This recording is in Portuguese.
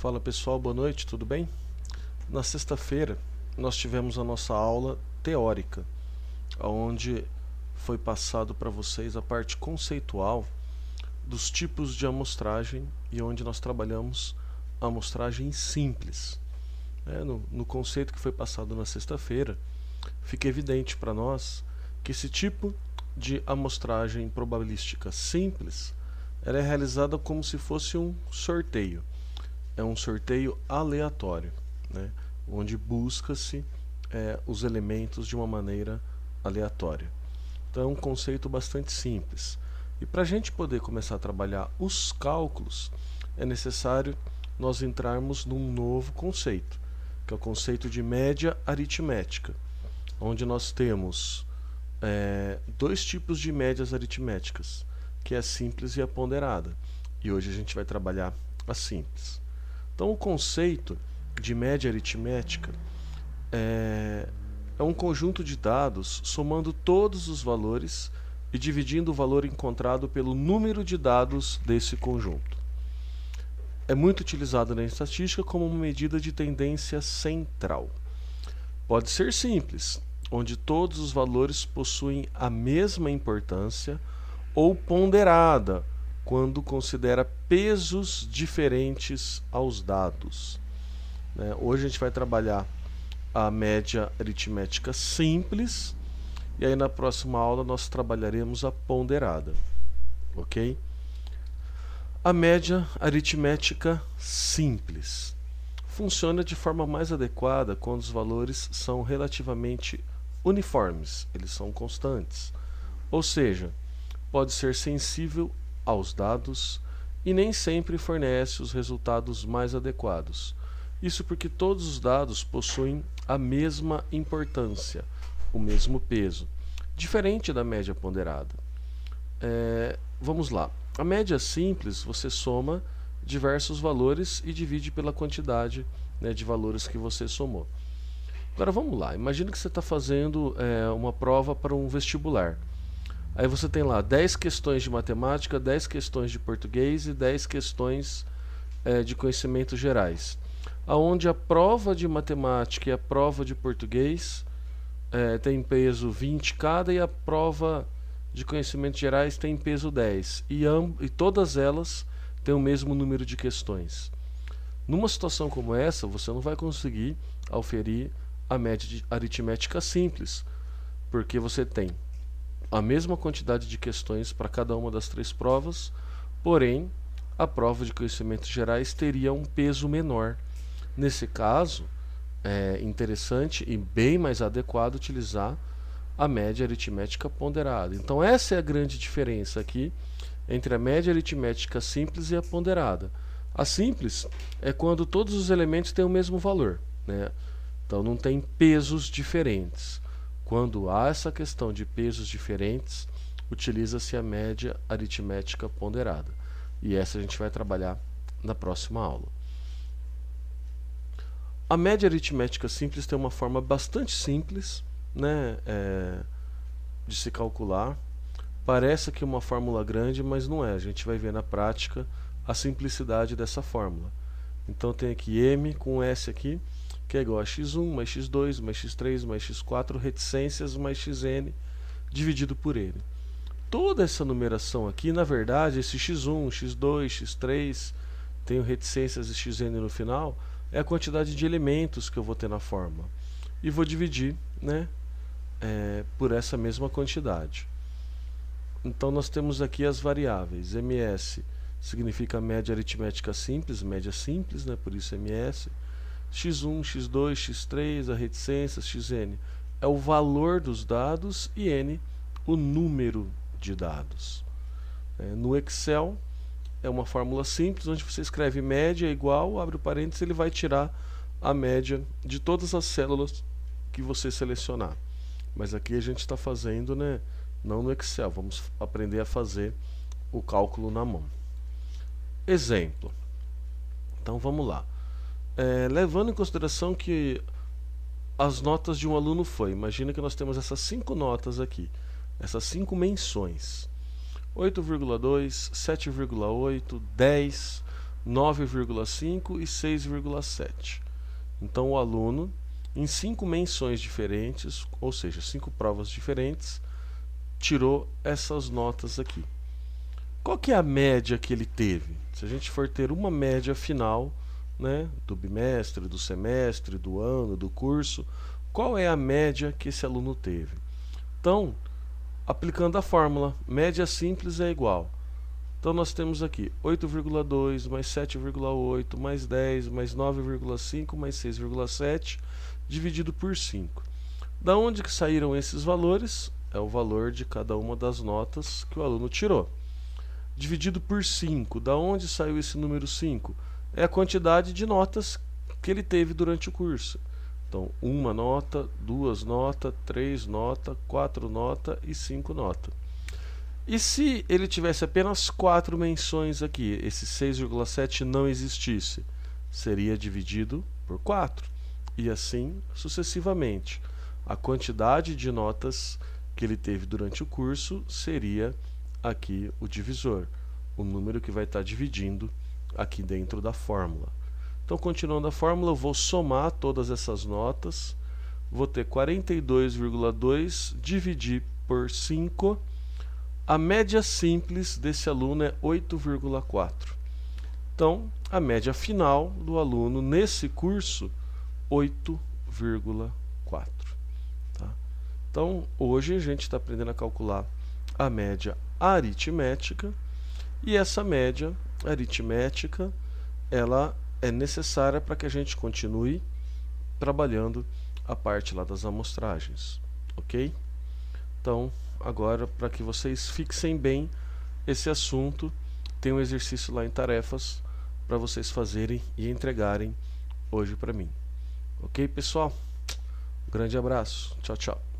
Fala pessoal, boa noite, tudo bem? Na sexta-feira nós tivemos a nossa aula teórica, onde foi passado para vocês a parte conceitual dos tipos de amostragem e onde nós trabalhamos a amostragem simples. No conceito que foi passado na sexta-feira, fica evidente para nós que esse tipo de amostragem probabilística simples ela é realizada como se fosse um sorteio. É um sorteio aleatório, né? Onde busca-se os elementos de uma maneira aleatória. Então é um conceito bastante simples. E para a gente poder começar a trabalhar os cálculos, é necessário nós entrarmos num novo conceito, que é o conceito de média aritmética, onde nós temos dois tipos de médias aritméticas, que é a simples e a ponderada. E hoje a gente vai trabalhar a simples. Então o conceito de média aritmética é um conjunto de dados somando todos os valores e dividindo o valor encontrado pelo número de dados desse conjunto. É muito utilizado na estatística como uma medida de tendência central. Pode ser simples, onde todos os valores possuem a mesma importância, ou ponderada, quando considera pesos diferentes aos dados. Hoje a gente vai trabalhar a média aritmética simples, e aí na próxima aula nós trabalharemos a ponderada, ok? A média aritmética simples funciona de forma mais adequada quando os valores são relativamente uniformes, eles são constantes, ou seja, pode ser sensível aos dados e nem sempre fornece os resultados mais adequados. Isso porque todos os dados possuem a mesma importância, o mesmo peso, diferente da média ponderada. Vamos lá. A média simples, você soma diversos valores e divide pela quantidade de valores que você somou. Agora vamos lá. Imagina que você está fazendo uma prova para um vestibular. Aí você tem lá 10 questões de matemática, 10 questões de português e 10 questões de conhecimentos gerais. Onde a prova de matemática e a prova de português tem peso 20 cada e a prova de conhecimentos gerais tem peso 10. E todas elas têm o mesmo número de questões. Numa situação como essa, você não vai conseguir auferir a média aritmética simples, porque você tem a mesma quantidade de questões para cada uma das três provas, porém, a prova de conhecimentos gerais teria um peso menor. Nesse caso, é interessante e bem mais adequado utilizar a média aritmética ponderada. Então essa é a grande diferença aqui entre a média aritmética simples e a ponderada. A simples é quando todos os elementos têm o mesmo valor, né? Então não tem pesos diferentes. Quando há essa questão de pesos diferentes, utiliza-se a média aritmética ponderada. E essa a gente vai trabalhar na próxima aula. A média aritmética simples tem uma forma bastante simples, né, de se calcular. Parece que uma fórmula grande, mas não é. A gente vai ver na prática a simplicidade dessa fórmula. Então tem aqui M com S aqui, que é igual a x1 mais x2 mais x3 mais x4 reticências mais xn dividido por n. Toda essa numeração aqui, na verdade, esse x1, x2, x3, tenho reticências e xn no final, é a quantidade de elementos que eu vou ter na fórmula. E vou dividir, né, por essa mesma quantidade. Então nós temos aqui as variáveis. ms significa média aritmética simples, média simples, né, por isso ms. x1, x2, x3, a reticência, xn é o valor dos dados e n o número de dados. No Excel é uma fórmula simples, onde você escreve média igual, abre o parênteses, ele vai tirar a média de todas as células que você selecionar. Mas aqui a gente está fazendo, né, não no Excel, vamos aprender a fazer o cálculo na mão. Exemplo. Então vamos lá. Levando em consideração que as notas de um aluno foi, imagina que nós temos essas 5 notas aqui, essas 5 menções, 8,2, 7,8, 10, 9,5 e 6,7. Então o aluno, em 5 menções diferentes, ou seja, 5 provas diferentes, tirou essas notas aqui. Qual que é a média que ele teve? Se a gente for ter uma média final, né, do bimestre, do semestre, do ano, do curso, qual é a média que esse aluno teve? Então, aplicando a fórmula, média simples é igual. Então nós temos aqui 8,2 mais 7,8 mais 10 mais 9,5 mais 6,7 dividido por 5. Da onde que saíram esses valores? É o valor de cada uma das notas que o aluno tirou. Dividido por 5, da onde saiu esse número 5? É a quantidade de notas que ele teve durante o curso. Então, 1 nota, 2 notas, 3 notas, 4 notas e 5 notas. E se ele tivesse apenas 4 menções aqui, esse 6,7 não existisse, seria dividido por 4. E assim sucessivamente. A quantidade de notas que ele teve durante o curso seria aqui o divisor, o número que vai estar dividindo aqui dentro da fórmula. Então, continuando a fórmula, eu vou somar todas essas notas, vou ter 42,2 dividir por 5. A média simples desse aluno é 8,4. Então, a média final do aluno nesse curso, 8,4. Tá? Então, hoje a gente está aprendendo a calcular a média aritmética, e essa média aritmética ela é necessária para que a gente continue trabalhando a parte lá das amostragens, ok? Então, agora, para que vocês fixem bem esse assunto, tem um exercício lá em tarefas para vocês fazerem e entregarem hoje para mim. Ok, pessoal? Um grande abraço. Tchau, tchau.